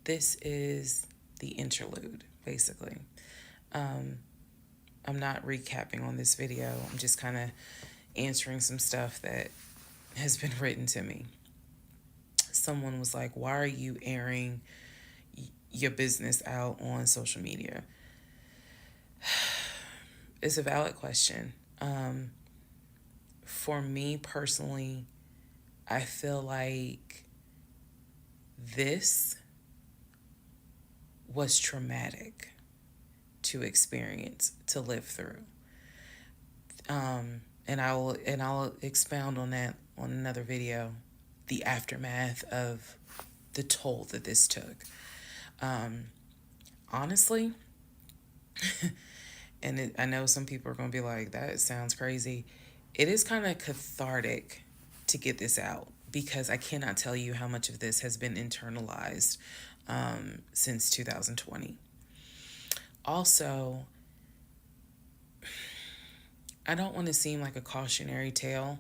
this is the interlude, basically. Um, I'm not recapping on this video. I'm just kind of answering some stuff that has been written to me. Someone was like, why are you airing your business out on social media? It's a valid question. For me personally, I feel like this was traumatic to experience, to live through. And I'll expound on that on another video, the aftermath of the toll that this took. Um, Honestly, I know some people are going to be like, that sounds crazy. It is kind of cathartic to get this out because I cannot tell you how much of this has been internalized since 2020. Also, I don't want to seem like a cautionary tale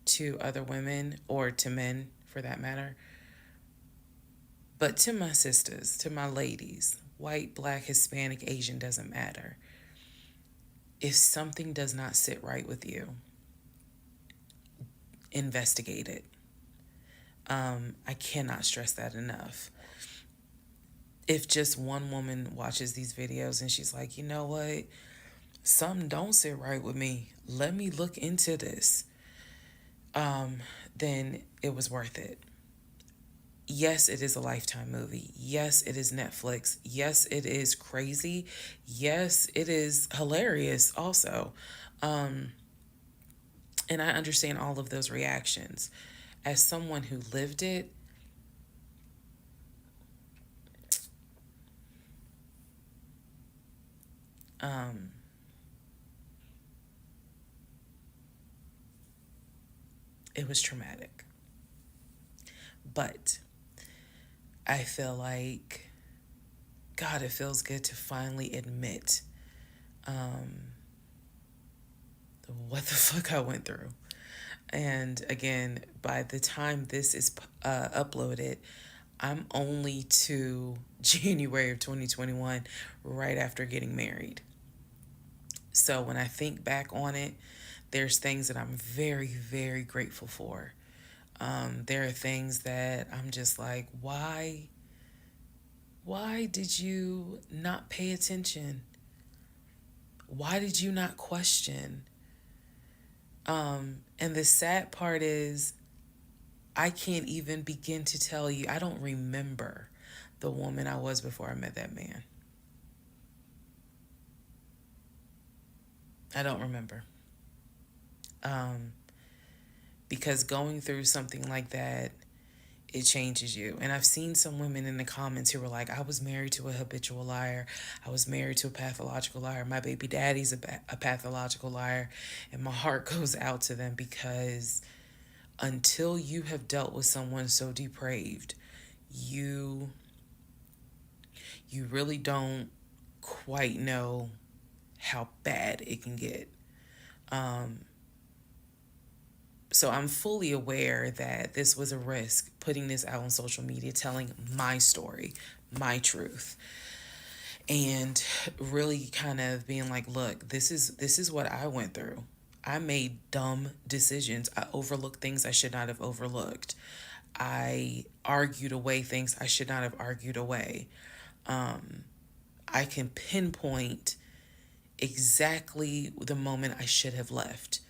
to other women or to men for that matter, but to my sisters, to my ladies, white, black, Hispanic, Asian, doesn't matter. If something does not sit right with you, investigate it. I cannot stress that enough. If just one woman watches these videos and she's like, you know what, something don't sit right with me, let me look into this, then it was worth it. Yes, it is a Lifetime movie. Yes, it is Netflix. Yes, it is crazy. Yes, it is hilarious also. Um, and I understand all of those reactions. As someone who lived it, um, it was traumatic. But I feel like, God, it feels good to finally admit um, what the fuck I went through. And again, by the time this is uploaded, I'm only to January of 2021, right after getting married. So when I think back on it, there's things that I'm very, very grateful for. There are things that I'm just like, why? Why did you not pay attention? Why did you not question? And the sad part is, I can't even begin to tell you. I don't remember the woman I was before I met that man. I don't remember. Um, because going through something like that, it changes you. And I've seen some women in the comments who were like, I was married to a habitual liar. I was married to a pathological liar. My baby daddy's a pathological liar. And my heart goes out to them because until you have dealt with someone so depraved, you you really don't quite know how bad it can get. Um, so I'm fully aware that this was a risk, putting this out on social media, telling my story, my truth, and really kind of being like, look, this is what I went through. I made dumb decisions. I overlooked things I should not have overlooked. I argued away things I should not have argued away. I can pinpoint exactly the moment I should have left.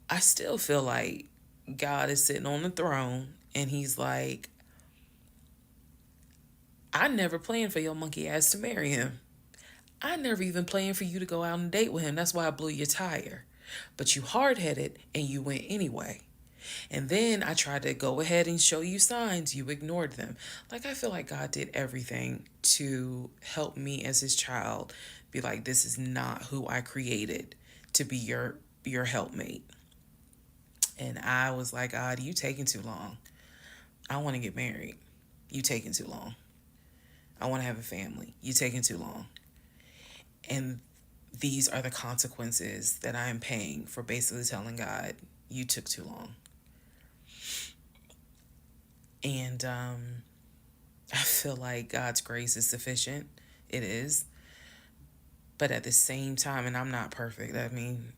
I still feel like God is sitting on the throne and he's like, I never planned for your monkey ass to marry him. I never even planned for you to go out and date with him. That's why I blew your tire. But you hard headed and you went anyway. And then I tried to go ahead and show you signs. You ignored them. Like, I feel like God did everything to help me as his child be like, this is not who I created to be your helpmate. And I was like, God, you taking too long. I want to get married. You taking too long. I want to have a family. You taking too long. And these are the consequences that I am paying for basically telling God, you took too long. And I feel like God's grace is sufficient. It is. But at the same time, and I'm not perfect, I mean,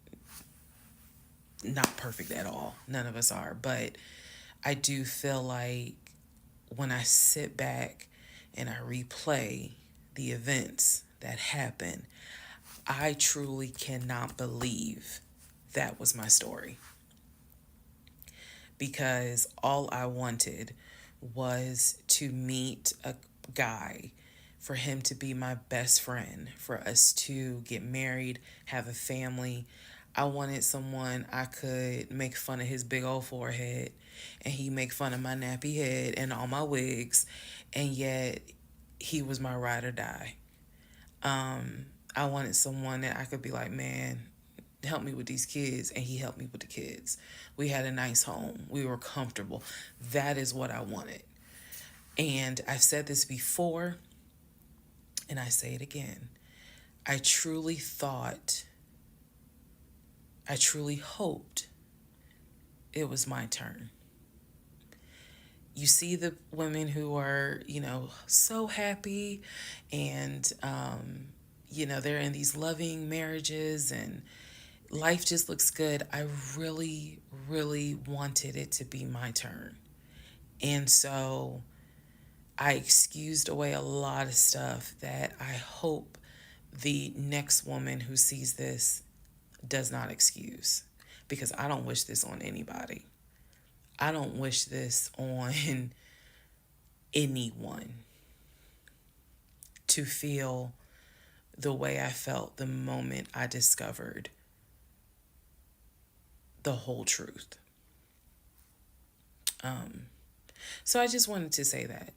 not perfect at all. None of us are. But I do feel like when I sit back and I replay the events that happened, I truly cannot believe that was my story. Because all I wanted was to meet a guy, for him to be my best friend, for us to get married, have a family. I wanted someone I could make fun of his big old forehead and he make fun of my nappy head and all my wigs, and yet he was my ride or die. I wanted someone that I could be like, man, help me with these kids, and he helped me with the kids. We had a nice home. We were comfortable. That is what I wanted. And I've said this before, and I say it again. I truly hoped it was my turn. You see the women who are, so happy and, they're in these loving marriages and life just looks good. I really, really wanted it to be my turn. And so I excused away a lot of stuff that I hope the next woman who sees this does not excuse, because I don't wish this on anybody. I don't wish this on anyone, to feel the way I felt the moment I discovered the whole truth. So I just wanted to say that,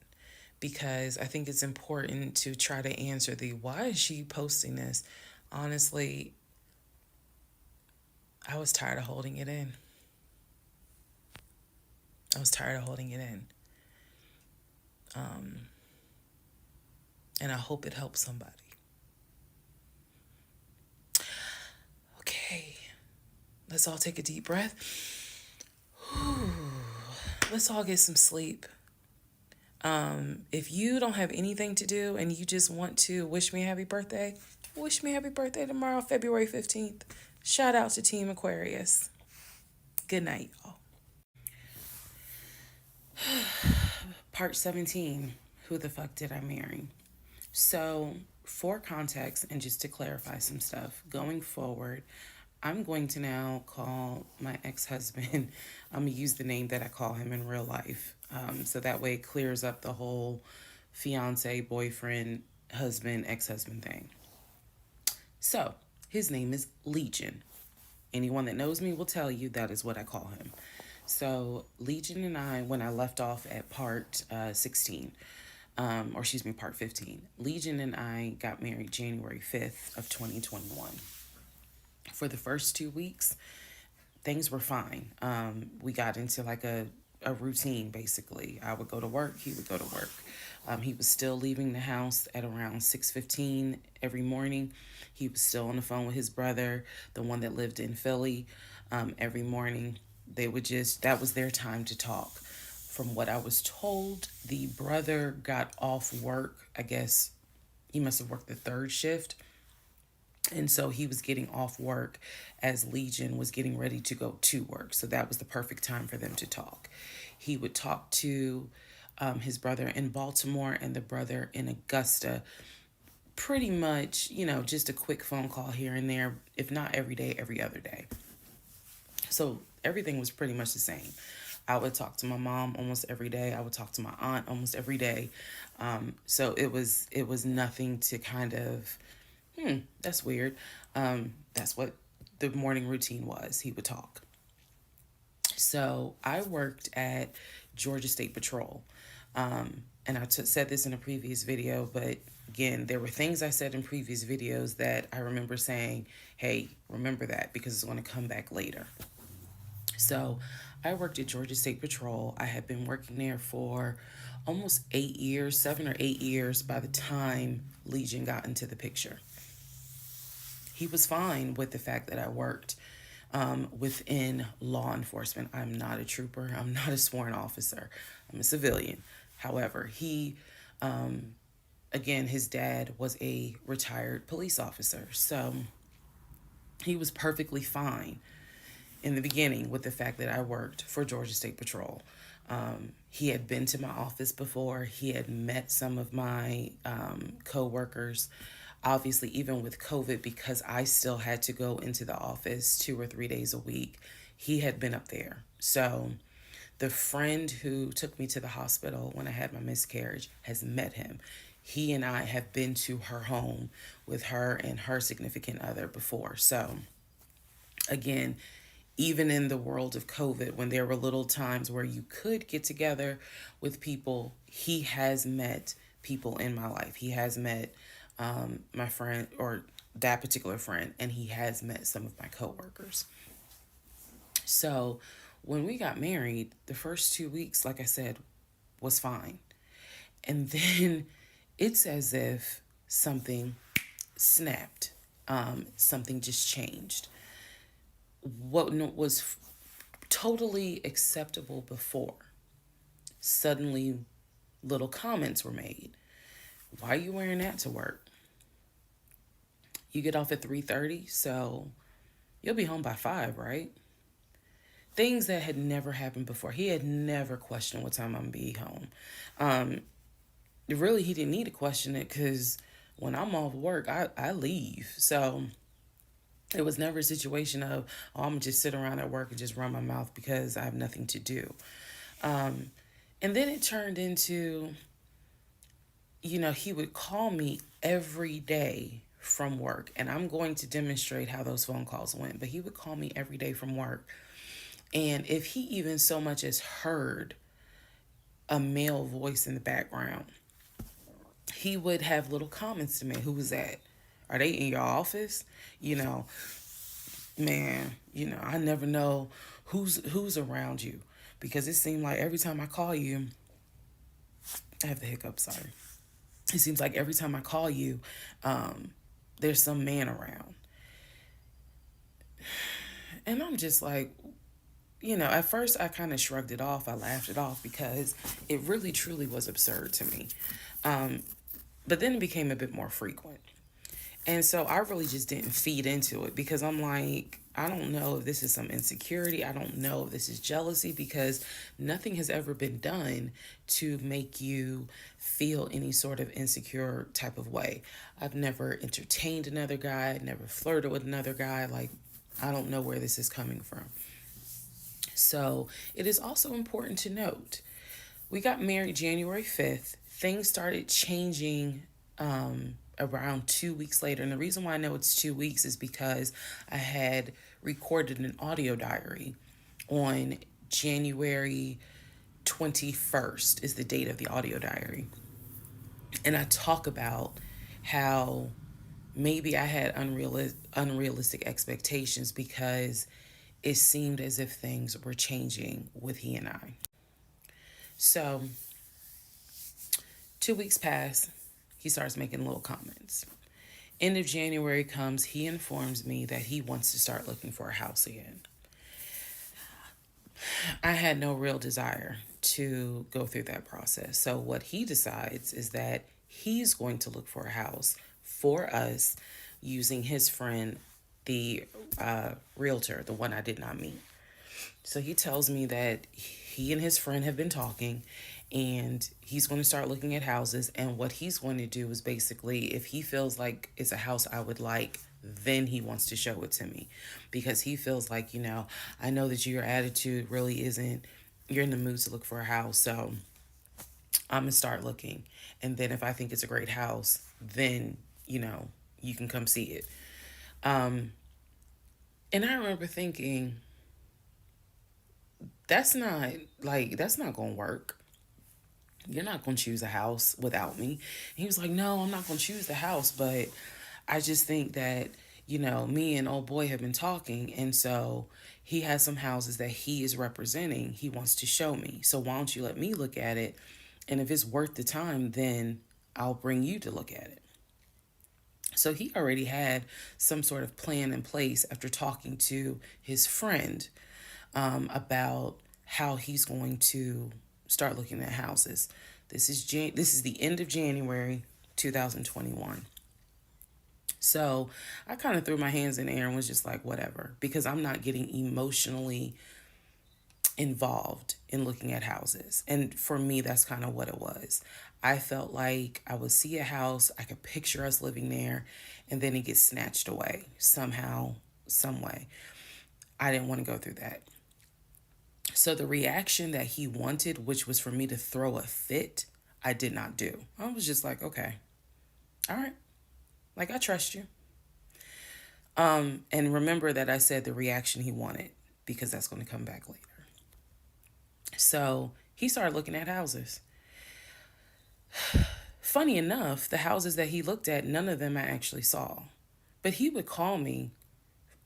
because I think it's important to try to answer the why is she posting this. Honestly, I was tired of holding it in. And I hope it helps somebody. Okay, let's all take a deep breath. Let's all get some sleep. If you don't have anything to do and you just want to wish me a happy birthday, wish me a happy birthday tomorrow, February 15th. Shout out to Team Aquarius. Good night, y'all. Part 17, who the fuck did I marry? So, for context and just to clarify some stuff, going forward, I'm going to now call my ex-husband, I'm going to use the name that I call him in real life. So that way it clears up the whole fiance, boyfriend, husband, ex-husband thing. So, his name is Legion. Anyone that knows me will tell you that is what I call him. So, Legion and I, when I left off at part 16, part 15, Legion and I got married January 5th of 2021. For the first 2 weeks, things were fine. We got into like a routine, basically. I would go to work, he would go to work. He was still leaving the house at around 6:15 every morning. He was still on the phone with his brother, the one that lived in Philly, every morning. That was their time to talk. From what I was told, the brother got off work. I guess he must have worked the third shift. And so he was getting off work as Legion was getting ready to go to work. So that was the perfect time for them to talk. He would talk to his brother in Baltimore and the brother in Augusta. Pretty much, just a quick phone call here and there, if not every day, every other day. So everything was pretty much the same. I would talk to my mom almost every day. I would talk to my aunt almost every day. So it was nothing to kind of, that's weird. That's what the morning routine was. He would talk. So I worked at Georgia State Patrol. And I said this in a previous video, but again, there were things I said in previous videos that I remember saying, hey, remember that, because it's going to come back later. So I worked at Georgia State Patrol. I had been working there for almost 8 years, 7 or 8 years by the time Legion got into the picture. He was fine with the fact that I worked within law enforcement. I'm not a trooper. I'm not a sworn officer. I'm a civilian. However, he Again, his dad was a retired police officer. So he was perfectly fine in the beginning with the fact that I worked for Georgia State Patrol. He had been to my office before. He had met some of my co-workers. Obviously, even with COVID, because I still had to go into the office 2 or 3 days a week, he had been up there. So the friend who took me to the hospital when I had my miscarriage has met him. He and I have been to her home with her and her significant other before. So again, even in the world of COVID, when there were little times where you could get together with people, he has met people in my life. He has met my friend, or that particular friend, and he has met some of my coworkers. So when we got married, the first 2 weeks, like I said, was fine. And then it's as if something snapped, something just changed. What was totally acceptable before, suddenly little comments were made. Why are you wearing that to work? You get off at 3:30, so you'll be home by 5, right? Things that had never happened before. He had never questioned what time I'm gonna be home. Really, he didn't need to question it because when I'm off work, I leave. So it was never a situation of, oh, I'm gonna just sit around at work and just run my mouth because I have nothing to do. And then it turned into, he would call me every day from work, and I'm going to demonstrate how those phone calls went. But he would call me every day from work, and if he even so much as heard a male voice in the background, he would have little comments to me. Who was that? Are they in your office? You know, man, I never know who's around you, because it seemed like every time I call you, I have the hiccup, sorry. It seems like every time I call you, there's some man around. And I'm just like, at first I kind of shrugged it off. I laughed it off because it really truly was absurd to me. But then it became a bit more frequent. And so I really just didn't feed into it, because I'm like, I don't know if this is some insecurity. I don't know if this is jealousy, because nothing has ever been done to make you feel any sort of insecure type of way. I've never entertained another guy, never flirted with another guy. Like, I don't know where this is coming from. So it is also important to note, we got married January 5th. Things started changing around 2 weeks later. And the reason why I know it's 2 weeks is because I had recorded an audio diary on January 21st is the date of the audio diary. And I talk about how maybe I had unrealistic expectations, because it seemed as if things were changing with he and I. So 2 weeks pass. He starts making little comments. End of January comes, he informs me that he wants to start looking for a house again. I had no real desire to go through that process. So what he decides is that he's going to look for a house for us using his friend, the realtor, the one I did not meet. So he tells me that he and his friend have been talking, and he's going to start looking at houses. And what he's going to do is basically, if he feels like it's a house I would like, then he wants to show it to me, because he feels like, I know that your attitude really isn't, you're in the mood to look for a house. So I'm going to start looking. And then if I think it's a great house, then, you can come see it. And I remember thinking, that's not going to work. You're not going to choose a house without me. And he was like, no, I'm not going to choose the house, but I just think that, me and old boy have been talking. And so he has some houses that he is representing. He wants to show me. So why don't you let me look at it? And if it's worth the time, then I'll bring you to look at it. So he already had some sort of plan in place after talking to his friend about how he's going to start looking at houses. This is the end of January 2021. So I kind of threw my hands in the air and was just like, whatever, because I'm not getting emotionally involved in looking at houses. And for me, that's kind of what it was. I felt like I would see a house, I could picture us living there, and then it gets snatched away somehow, some way. I didn't want to go through that. So the reaction that he wanted, which was for me to throw a fit, I did not do. I was just like, okay, all right, like I trust you. And remember that I said the reaction he wanted because that's going to come back later. So he started looking at houses. Funny enough, the houses that he looked at, none of them I actually saw. But he would call me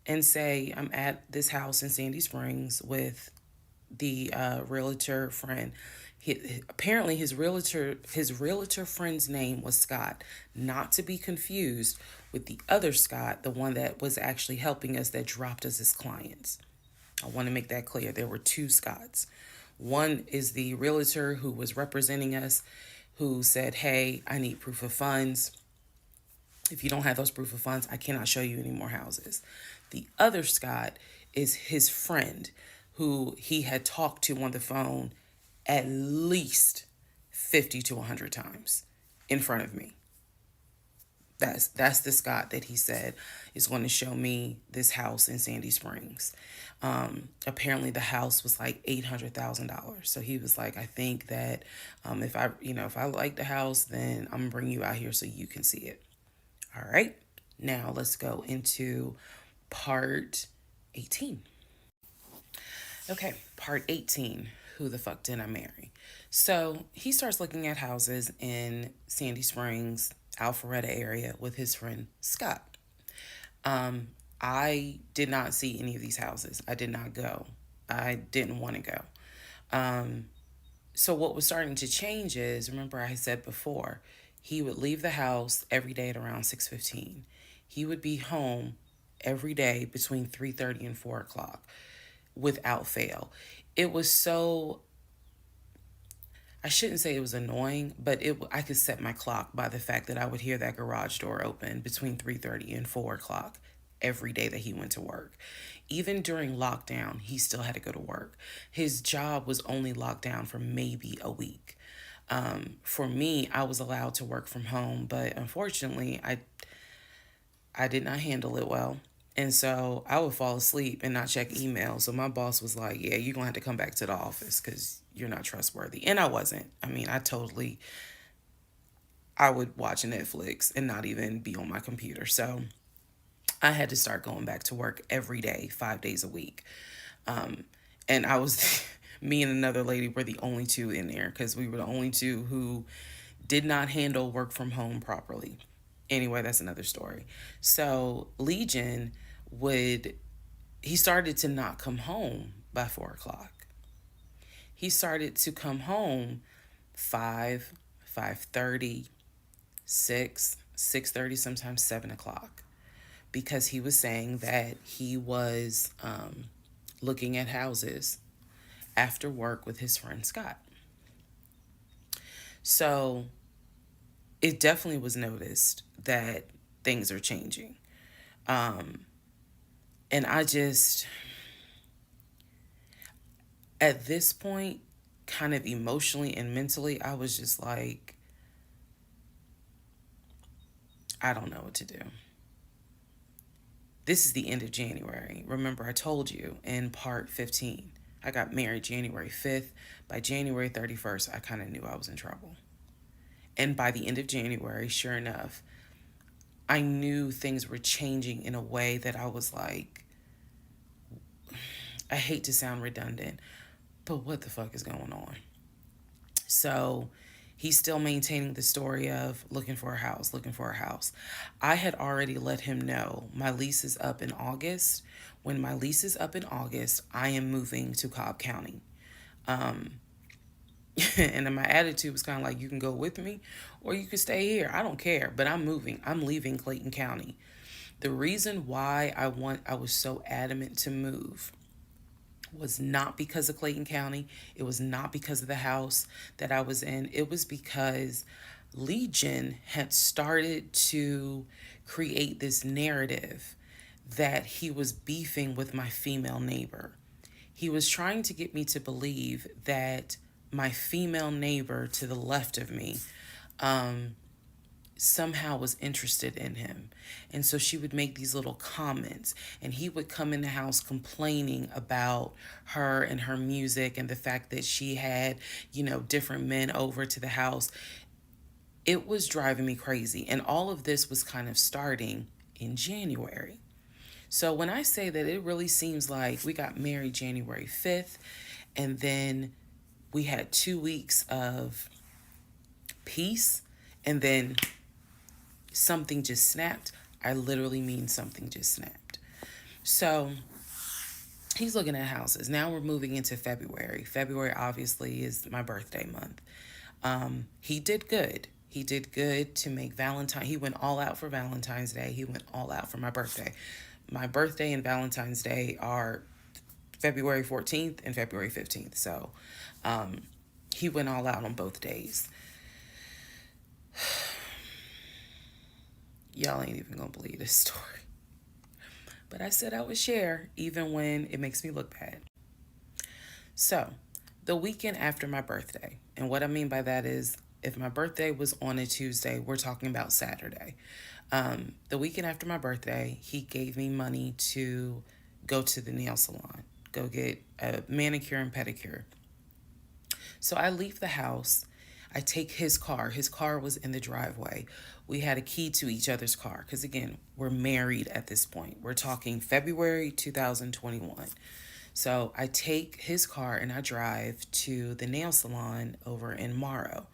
and say, I'm at this house in Sandy Springs with the realtor friend. Apparently his realtor friend's name was Scott, not to be confused with the other Scott, the one that was actually helping us that dropped us as clients. I want to make that clear. There were two Scotts. One is the realtor who was representing us, who said, hey, I need proof of funds. If you don't have those proof of funds, I cannot show you any more houses. The other Scott is his friend who he had talked to on the phone at least 50 to 100 times in front of me. That's the Scott that he said is going to show me this house in Sandy Springs. Apparently the house was like $800,000. So he was like, I think that if I like the house, then I'm gonna bring you out here so you can see it. All right. Now let's go into part 18. Okay, part 18. Who the fuck did I marry? So he starts looking at houses in Sandy Springs, Alpharetta area with his friend Scott. I did not see any of these houses. I did not go. I didn't want to go. So what was starting to change is, remember I said before, he would leave the house every day at around 6:15. He would be home every day between 3:30 and 4 o'clock without fail. It was so, I shouldn't say it was annoying, but I could set my clock by the fact that I would hear that garage door open between 3:30 and 4 o'clock every day that he went to work. Even during lockdown, he still had to go to work. His job was only locked down for maybe a week. For me, I was allowed to work from home, but unfortunately, I did not handle it well. And so I would fall asleep and not check email. So my boss was like, yeah, you're going to have to come back to the office because you're not trustworthy. And I wasn't. I mean, I would watch Netflix and not even be on my computer. So I had to start going back to work every day, 5 days a week. And I was, me and another lady were the only two in there because we were the only two who did not handle work from home properly. Anyway, that's another story. So Legion he started to not come home by 4 o'clock. He started to come home 5, 5:30, 6, 6:30, sometimes 7 o'clock, because he was saying that he was looking at houses after work with his friend Scott. So it definitely was noticed that things are changing. And at this point, kind of emotionally and mentally, I was just like, I don't know what to do. This is the end of January. Remember, I told you in part 15, I got married January 5th. By January 31st, I kind of knew I was in trouble. And by the end of January, sure enough, I knew things were changing in a way that I was like, I hate to sound redundant, but what the fuck is going on? So he's still maintaining the story of looking for a house, looking for a house. I had already let him know my lease is up in August. When my lease is up in August, I am moving to Cobb County. And then my attitude was kind of like, you can go with me or you can stay here. I don't care, but I'm moving. I'm leaving Clayton County. The reason why I was so adamant to move was not because of Clayton County. It was not because of the house that I was in. It was because Legion had started to create this narrative that he was beefing with my female neighbor. He was trying to get me to believe that my female neighbor to the left of me somehow was interested in him. And so she would make these little comments, and he would come in the house complaining about her and her music and the fact that she had, different men over to the house. It was driving me crazy. And all of this was kind of starting in January. So when I say that, it really seems like we got married January 5th, and then we had 2 weeks of peace, and then something just snapped. I literally mean something just snapped. So he's looking at houses. Now we're moving into February. February obviously is my birthday month. He did good. He did good to make Valentine. He went all out for Valentine's Day. He went all out for my birthday. My birthday and Valentine's Day are February 14th and February 15th. So he went all out on both days. Y'all ain't even gonna believe this story. But I said I would share even when it makes me look bad. So, the weekend after my birthday, and what I mean by that is if my birthday was on a Tuesday, we're talking about Saturday. The weekend after my birthday, he gave me money to go to the nail salon, go get a manicure and pedicure. So I leave the house. I take his car. His car was in the driveway. We had a key to each other's car because, again, we're married at this point. We're talking February 2021. So I take his car and I drive to the nail salon over in Morrow.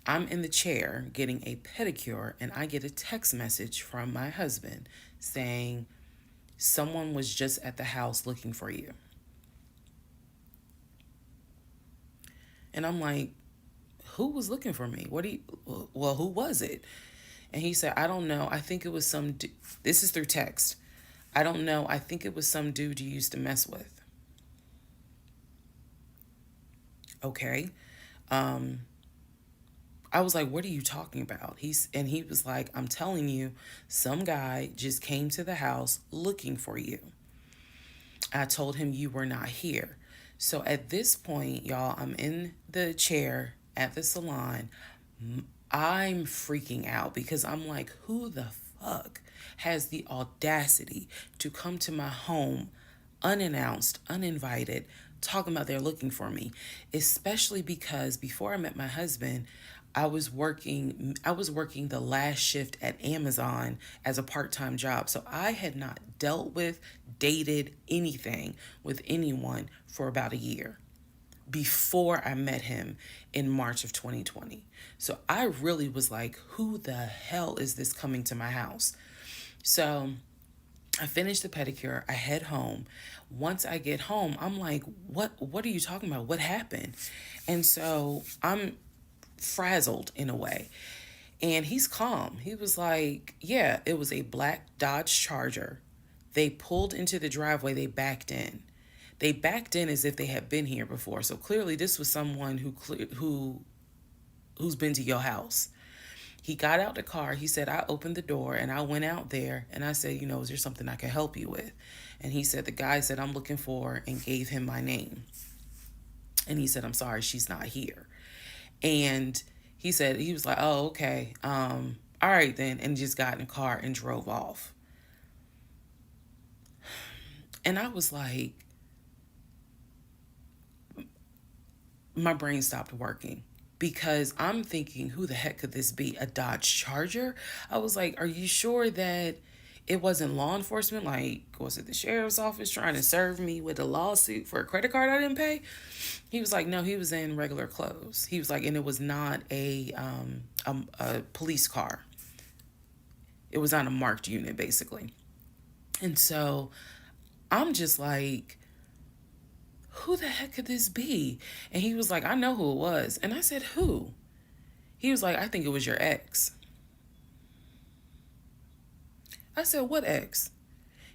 I'm in the chair getting a pedicure, and I get a text message from my husband saying, someone was just at the house looking for you. And I'm like, who was looking for me? Who was it? And he said, I don't know. I think it was some, this is through text. I don't know. I think it was some dude you used to mess with. Okay. I was like, what are you talking about? He was like, I'm telling you, some guy just came to the house looking for you. I told him you were not here. So at this point, y'all, I'm in the chair at the salon. I'm freaking out because I'm like, who the fuck has the audacity to come to my home unannounced, uninvited, talking about they're looking for me? Especially because before I met my husband, I was working the last shift at Amazon as a part-time job. So I had not dealt with, dated anything with anyone for about a year before I met him in March of 2020. So I really was like, who the hell is this coming to my house? So I finished the pedicure. I head home. Once I get home, I'm like, what are you talking about? What happened? And so I'm frazzled in a way. And he's calm. He was like, yeah, it was a black Dodge Charger. They pulled into the driveway. They backed in. They backed in as if they had been here before. So clearly this was someone who's been to your house. He got out the car. He said, I opened the door and I went out there and I said, is there something I can help you with? And he said, the guy said, I'm looking for, and gave him my name. And he said, I'm sorry, she's not here. And he said, he was like, oh, okay. All right then. And just got in the car and drove off. And I was like, my brain stopped working because I'm thinking, who the heck could this be? A Dodge Charger? I was like, are you sure that it wasn't law enforcement? Like, was it the sheriff's office trying to serve me with a lawsuit for a credit card I didn't pay? He was like, no, he was in regular clothes. He was like, and it was not a police car. It was on a marked unit, basically. And so I'm just like, who the heck could this be? And he was like, I know who it was. And I said, who? He was like, I think it was your ex. I said, what ex?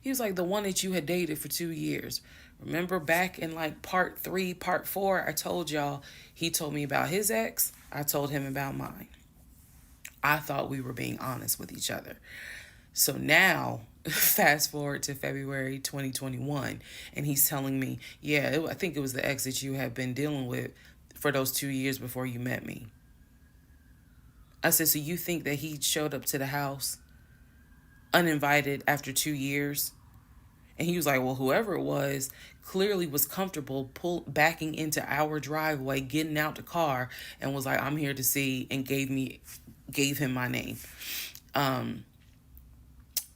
He was like, the one that you had dated for 2 years. Remember back in like part 3, part 4, I told y'all he told me about his ex. I told him about mine. I thought we were being honest with each other. So now, fast forward to February 2021, and he's telling me, yeah, I think it was the ex that you had been dealing with for those 2 years before you met me. I said, so you think that he showed up to the house uninvited after 2 years? And he was like, well, whoever it was clearly was comfortable backing into our driveway, getting out the car, and was like, I'm here to see, and gave him my name.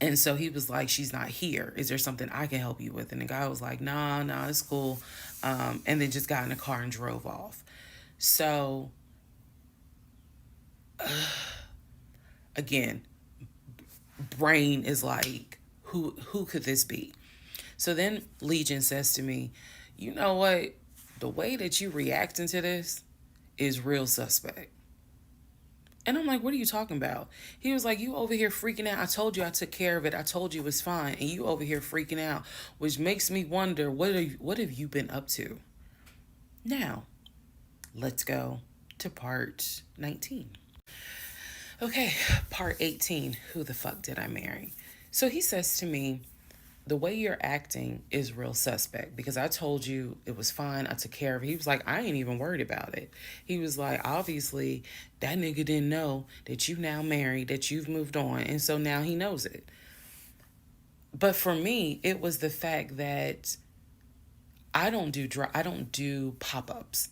And so he was like, she's not here. Is there something I can help you with? And the guy was like, nah, it's cool. And then just got in the car and drove off. So, again, brain is like, who could this be? So then Legion says to me, you know what? The way that you reacting to this is real suspect. And I'm like, what are you talking about? He was like, you over here freaking out. I told you I took care of it. I told you it was fine. And you over here freaking out, which makes me wonder, what have you been up to? Now, let's go to part 19. Okay, part 18. Who the fuck did I marry? So he says to me, the way you're acting is real suspect, because I told you it was fine. I took care of it. He was like, I ain't even worried about it. He was like, obviously, that nigga didn't know that you now married, that you've moved on. And so now he knows it. But for me, it was the fact that I don't do pop-ups.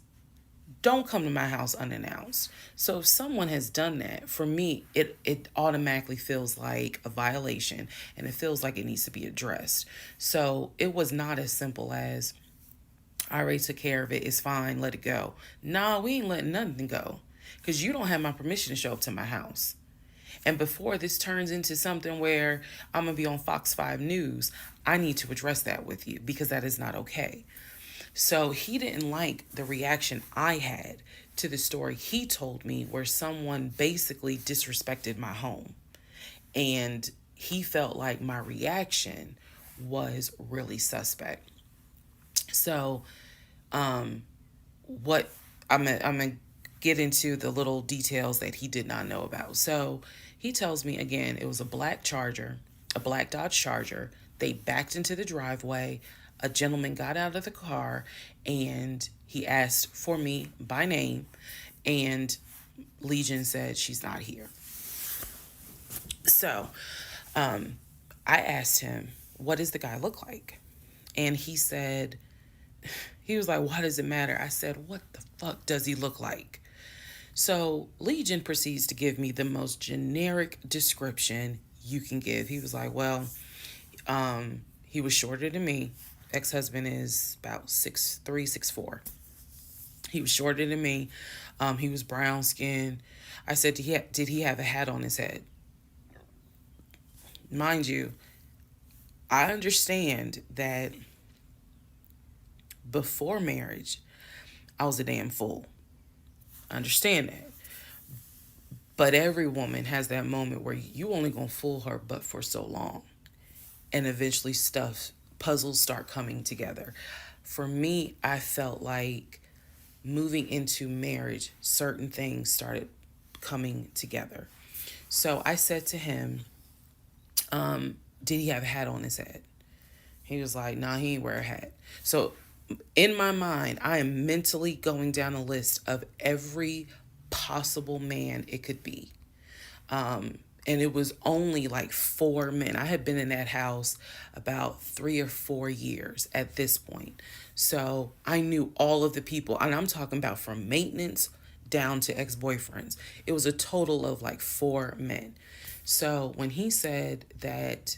Don't come to my house unannounced. So if someone has done that, for me, it automatically feels like a violation, and it feels like it needs to be addressed. So it was not as simple as, I already took care of it, it's fine, let it go. Nah, we ain't letting nothing go, because you don't have my permission to show up to my house. And before this turns into something where I'm going to be on Fox 5 News, I need to address that with you, because that is not okay. So he didn't like the reaction I had to the story he told me, where someone basically disrespected my home. And he felt like my reaction was really suspect. So what I'm gonna get into the little details that he did not know about. So he tells me, again, it was a black Dodge Charger. They backed into the driveway. A gentleman got out of the car and he asked for me by name, and Legion said she's not here. So I asked him, what does the guy look like? And he said, he was like, why does it matter? I said, what the fuck does he look like? So Legion proceeds to give me the most generic description you can give. He was like, well, he was shorter than me. Ex-husband is about 6'3", 6'4". He was shorter than me. He was brown skinned. I said, did he have a hat on his head? Mind you, I understand that before marriage, I was a damn fool. I understand that. But every woman has that moment where you only gonna fool her but for so long. And eventually puzzles start coming together. For me, I felt like moving into marriage, certain things started coming together. So I said to him, did he have a hat on his head? He was like, nah, he ain't wear a hat. So in my mind, I am mentally going down a list of every possible man it could be. And it was only like 4 men. I had been in that house about 3 or 4 years at this point. So I knew all of the people, and I'm talking about from maintenance down to ex-boyfriends. It was a total of like 4 men. So when he said that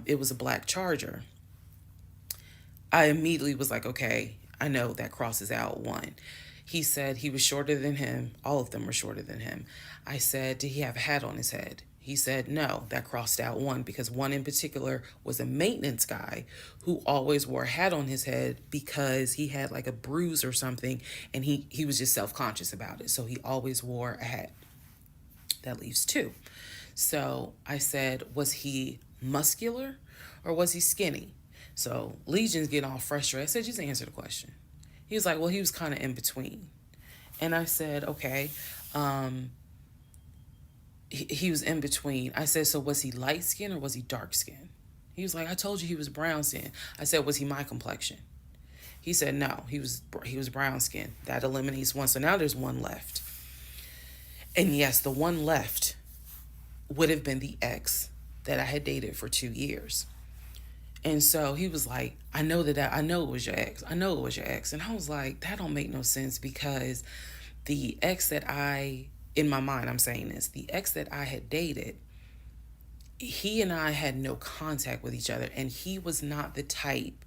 it was a black Charger, I immediately was like, okay, I know that crosses out one. He said he was shorter than him. All of them were shorter than him. I said, did he have a hat on his head? He said, no, that crossed out one, because one in particular was a maintenance guy who always wore a hat on his head because he had like a bruise or something, and he was just self-conscious about it. So he always wore a hat. That leaves 2. So I said, was he muscular or was he skinny? So Legion's getting all frustrated. I said, just answer the question. He was like, well, he was kind of in between. And I said, okay. He was in between. I said, so was he light skin or was he dark skin? He was like, I told you he was brown skin. I said, was he my complexion? He said, no, he was brown skin. That eliminates one. So now there's one left. And yes, the one left would have been the ex that I had dated for 2 years. And so he was like, I know it was your ex. I know it was your ex. And I was like, that don't make no sense because the ex that in my mind, I'm saying this, the ex that I had dated, he and I had no contact with each other. And he was not the type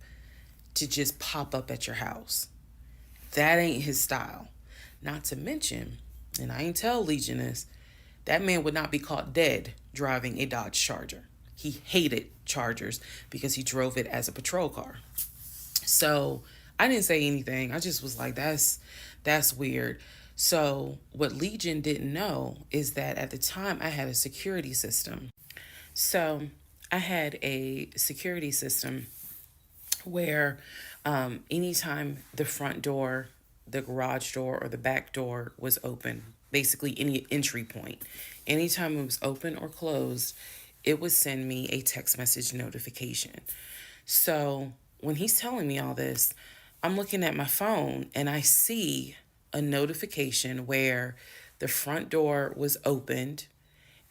to just pop up at your house. That ain't his style. Not to mention, and I ain't tell Legion this, that man would not be caught dead driving a Dodge Charger. He hated Chargers because he drove it as a patrol car. So I didn't say anything. I just was like, that's weird. So what Legion didn't know is that at the time I had a security system. So I had a security system where anytime the front door, the garage door, or the back door was open, basically any entry point, anytime it was open or closed, it would send me a text message notification. So when he's telling me all this, I'm looking at my phone and I see a notification where the front door was opened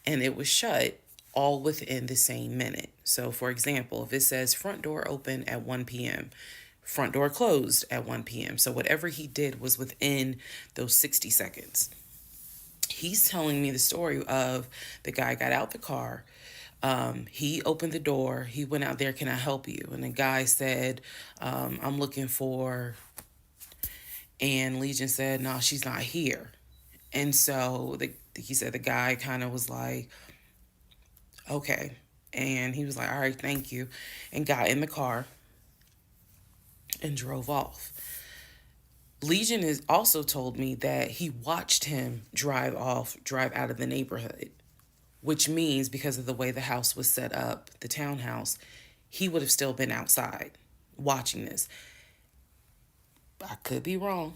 and it was shut all within the same minute. So for example, if it says front door open at 1 p.m., front door closed at 1 p.m. So whatever he did was within those 60 seconds. He's telling me the story of the guy got out the car. He opened the door. He went out there, can I help you? And the guy said, I'm looking for, and Legion said, no, she's not here. And so he said the guy kind of was like, okay. And he was like, all right, thank you. And got in the car and drove off. Legion has also told me that he watched him drive out of the neighborhood, which means because of the way the house was set up, the townhouse, he would have still been outside watching this. I could be wrong,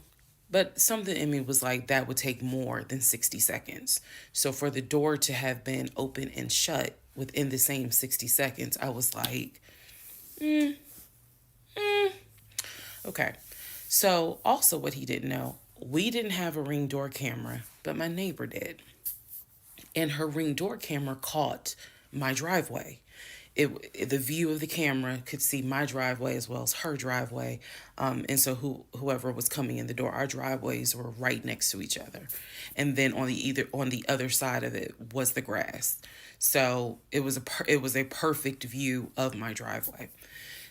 but something in me was like, that would take more than 60 seconds. So for the door to have been open and shut within the same 60 seconds, I was like, okay. So also what he didn't know, we didn't have a Ring door camera, but my neighbor did. And her Ring door camera caught my driveway. The view of the camera could see my driveway as well as her driveway. And so whoever was coming in the door, our driveways were right next to each other. And then on the other side of it was the grass. So it was a perfect view of my driveway.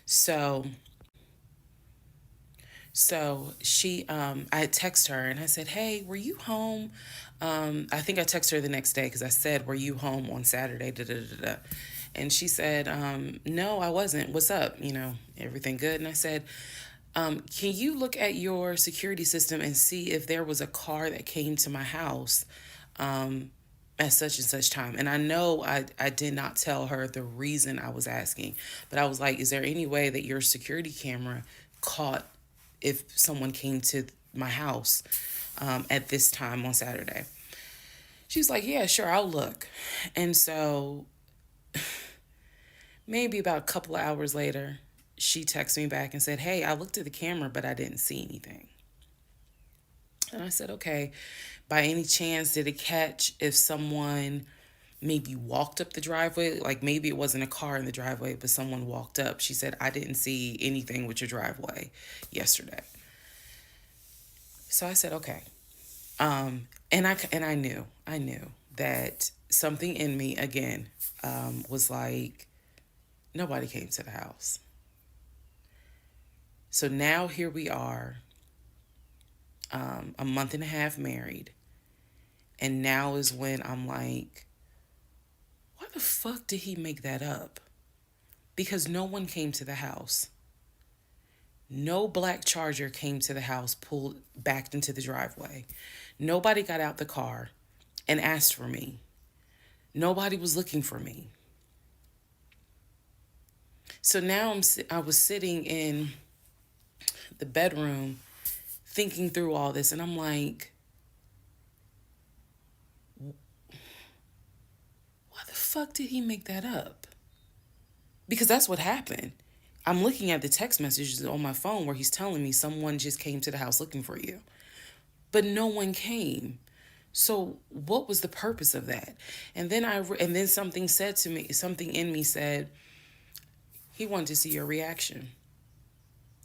So I had texted her and I said, hey, were you home? I think I texted her the next day because I said, were you home on Saturday? Da, da, da, da. And she said, no, I wasn't. What's up? Everything good? And I said, can you look at your security system and see if there was a car that came to my house at such and such time? And I know I did not tell her the reason I was asking, but I was like, is there any way that your security camera caught if someone came to my house at this time on Saturday? She's like, yeah, sure, I'll look. And so maybe about a couple of hours later, she texted me back and said, hey, I looked at the camera, but I didn't see anything. And I said, okay, by any chance, did it catch if someone maybe walked up the driveway? Like maybe it wasn't a car in the driveway, but someone walked up. She said, I didn't see anything with your driveway yesterday. So I said, okay. And I knew that something in me again was like, nobody came to the house. So now here we are, a month and a half married. And now is when I'm like, why the fuck did he make that up? Because no one came to the house. No black Charger came to the house, backed into the driveway. Nobody got out the car and asked for me. Nobody was looking for me. So now I was sitting in the bedroom thinking through all this, and I'm like, why the fuck did he make that up? Because that's what happened. I'm looking at the text messages on my phone where he's telling me someone just came to the house looking for you, but no one came. So what was the purpose of that? And then something said to me, something in me said, he wanted to see your reaction.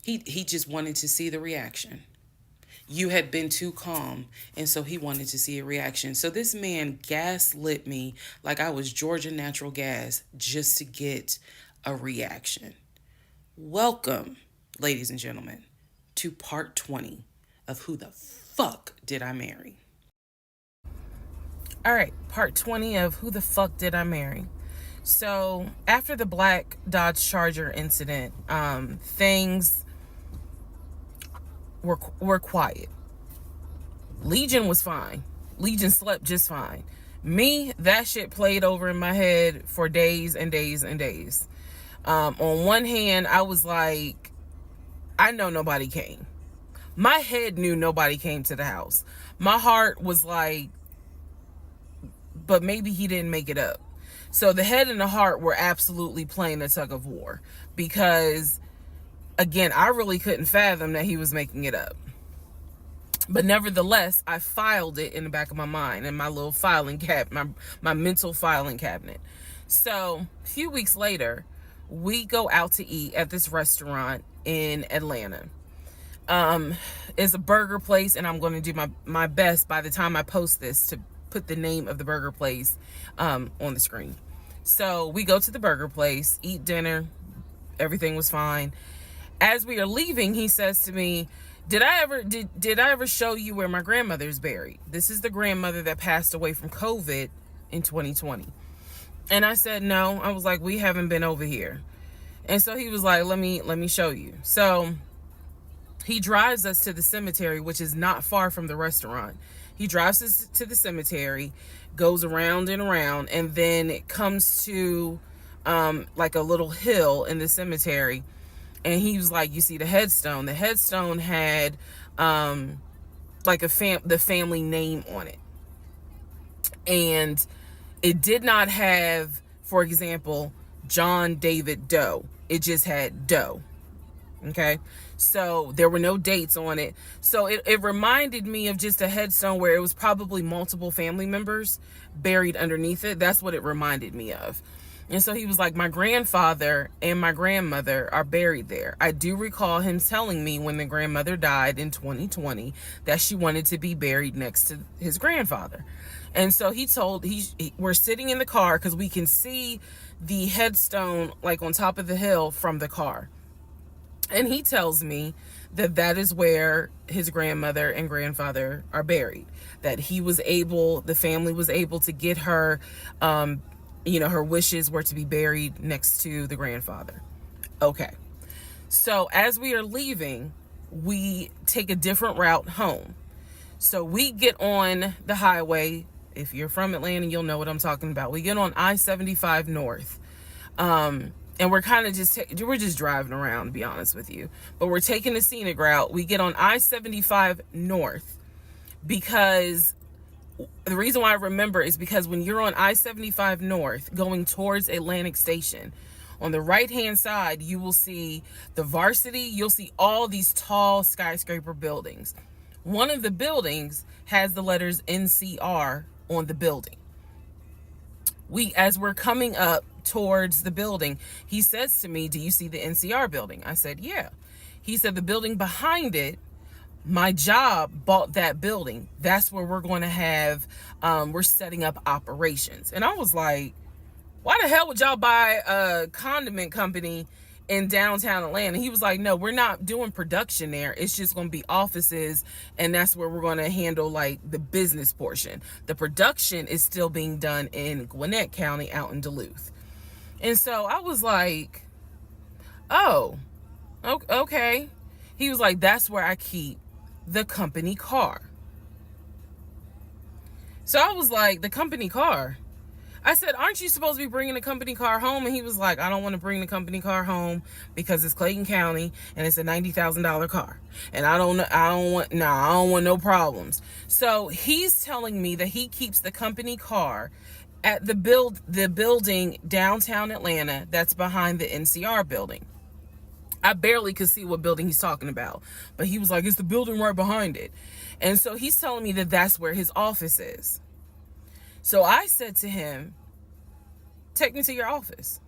He just wanted to see the reaction. You had been too calm, and so he wanted to see a reaction. So this man gaslit me like I was Georgia Natural Gas just to get a reaction. Welcome, ladies and gentlemen, to part 20 of Who the Fuck Did I Marry? All right, part 20 of Who the Fuck Did I Marry? So after the black Dodge Charger incident, things were quiet. Legion was fine. Legion slept just fine. Me, that shit played over in my head for days and days and days. On one hand, I was like, I know nobody came. My head knew nobody came to the house. My heart was like, but maybe he didn't make it up. So the head and the heart were absolutely playing a tug of war because, again, I really couldn't fathom that he was making it up. But nevertheless, I filed it in the back of my mind in my little filing cabinet, my mental filing cabinet. So a few weeks later, we go out to eat at this restaurant in Atlanta. It's a burger place, and I'm going to do my best by the time I post this to put the name of the burger place on the screen. So we go to the burger place, eat dinner. Everything was fine. As we are leaving, he says to me, did I ever show you where my grandmother's buried? This is the grandmother that passed away from COVID in 2020. And I said, no. I was like, we haven't been over here. And so he was like, let me show you. So he drives us to the cemetery, which is not far from the restaurant. He drives us to the cemetery, goes around and around, and then it comes to like a little hill in the cemetery. And he was like, you see the headstone. The headstone had like the family name on it. And it did not have, for example, John David Doe. It just had Doe. Okay. So there were no dates on it. So it reminded me of just a headstone where it was probably multiple family members buried underneath it. That's what it reminded me of. And so he was like, my grandfather and my grandmother are buried there. I do recall him telling me when the grandmother died in 2020 that she wanted to be buried next to his grandfather. And so we're sitting in the car because we can see the headstone like on top of the hill from the car. And he tells me that that is where his grandmother and grandfather are buried. That the family was able to get her, her wishes were to be buried next to the grandfather. Okay. So as we are leaving, we take a different route home. So we get on the highway. If you're from Atlanta, you'll know what I'm talking about. We get on I-75 North. And we're kind of we're just driving around, to be honest with you. But we're taking the scenic route. We get on I-75 North because the reason why I remember is because when you're on I-75 North going towards Atlantic Station, on the right-hand side, you will see the Varsity. You'll see all these tall skyscraper buildings. One of the buildings has the letters NCR on the building. As we're coming up towards the building, he says to me, do you see the NCR building? I said, yeah. He said, the building behind it, my job bought that building. That's where we're going to have, we're setting up operations. And I was like, why the hell would y'all buy a condiment company in downtown Atlanta? He was like, no, we're not doing production there. It's just going to be offices. And that's where we're going to handle like the business portion. The production is still being done in Gwinnett County out in Duluth. And so I was like, oh, okay. He was like, that's where I keep the company car. So I was like, the company car? I said, aren't you supposed to be bringing the company car home? And he was like, I don't want to bring the company car home because it's Clayton County and it's a $90,000 car. And I don't want no problems. So he's telling me that he keeps the company car at the building downtown Atlanta that's behind the NCR building. I barely could see what building he's talking about, but he was like, it's the building right behind it. And so he's telling me that that's where his office is. So I said to him, take me to your office.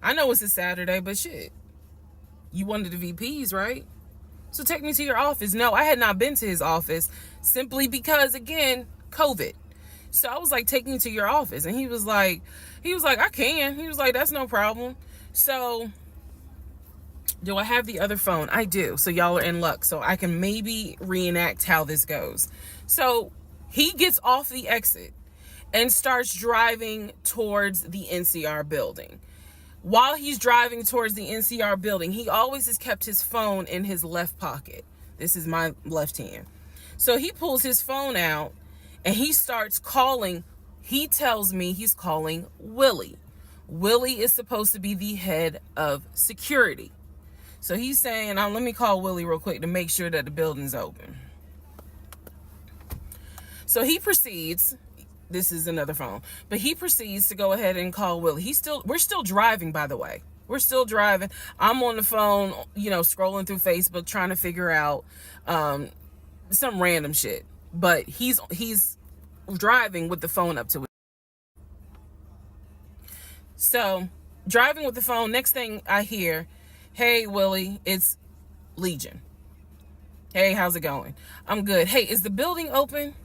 I know it's a Saturday, but shit, you wanted the VPs, right? So take me to your office. No, I had not been to his office simply because, again, COVID. So I was like, take me to your office. And he was like, I can. He was like, that's no problem. So do I have the other phone? I do. So y'all are in luck. So I can maybe reenact how this goes. So he gets off the exit and starts driving towards the NCR building. While he's driving towards the NCR building, he always has kept his phone in his left pocket. This is my left hand. So he pulls his phone out and he starts calling. He tells me he's calling Willie. Willie is supposed to be the head of security. So he's saying, let me call Willie real quick to make sure that the building's open. So he proceeds, this is another phone, but he proceeds to go ahead and call Willie. We're still driving, by the way. We're still driving. I'm on the phone, scrolling through Facebook, trying to figure out some random shit. But he's driving with the phone up to it. So driving with the phone, next thing I hear, hey, Willie, it's Legion. Hey, how's it going? I'm good. Hey, is the building open?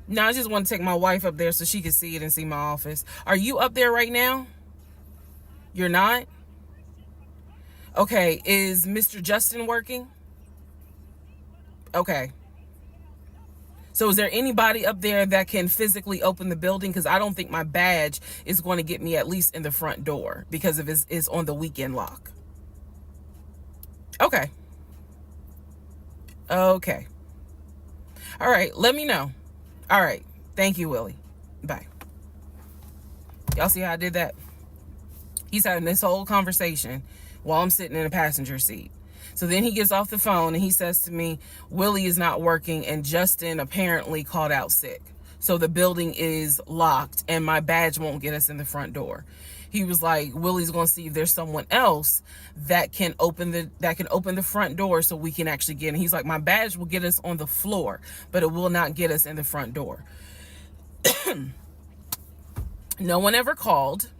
No, I just want to take my wife up there so she can see it and see my office. Are you up there right now? You're not? Okay, is Mr. Justin working? Okay. So is there anybody up there that can physically open the building? Because I don't think my badge is going to get me at least in the front door because of it's on the weekend lock. Okay. Okay. All right, let me know. All right. Thank you, Willie. Bye. Y'all see how I did that? He's having this whole conversation while I'm sitting in a passenger seat. So then he gets off the phone and he says to me, Willie is not working and Justin apparently called out sick. So the building is locked and my badge won't get us in the front door. He was like, Willie's going to see if there's someone else that can open the front door so we can actually get in. He's like, my badge will get us on the floor, but it will not get us in the front door. No one ever called.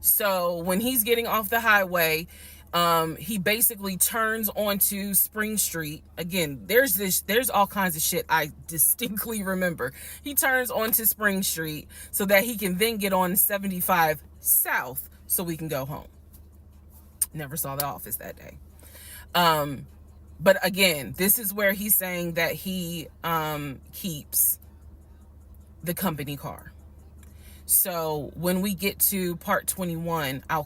So when he's getting off the highway, he basically turns onto Spring Street. Again, there's all kinds of shit I distinctly remember. He turns onto Spring Street so that he can then get on 75 South so we can go home. Never saw the office that day. But again, this is where he's saying that he keeps the company car. So when we get to part 21, I'll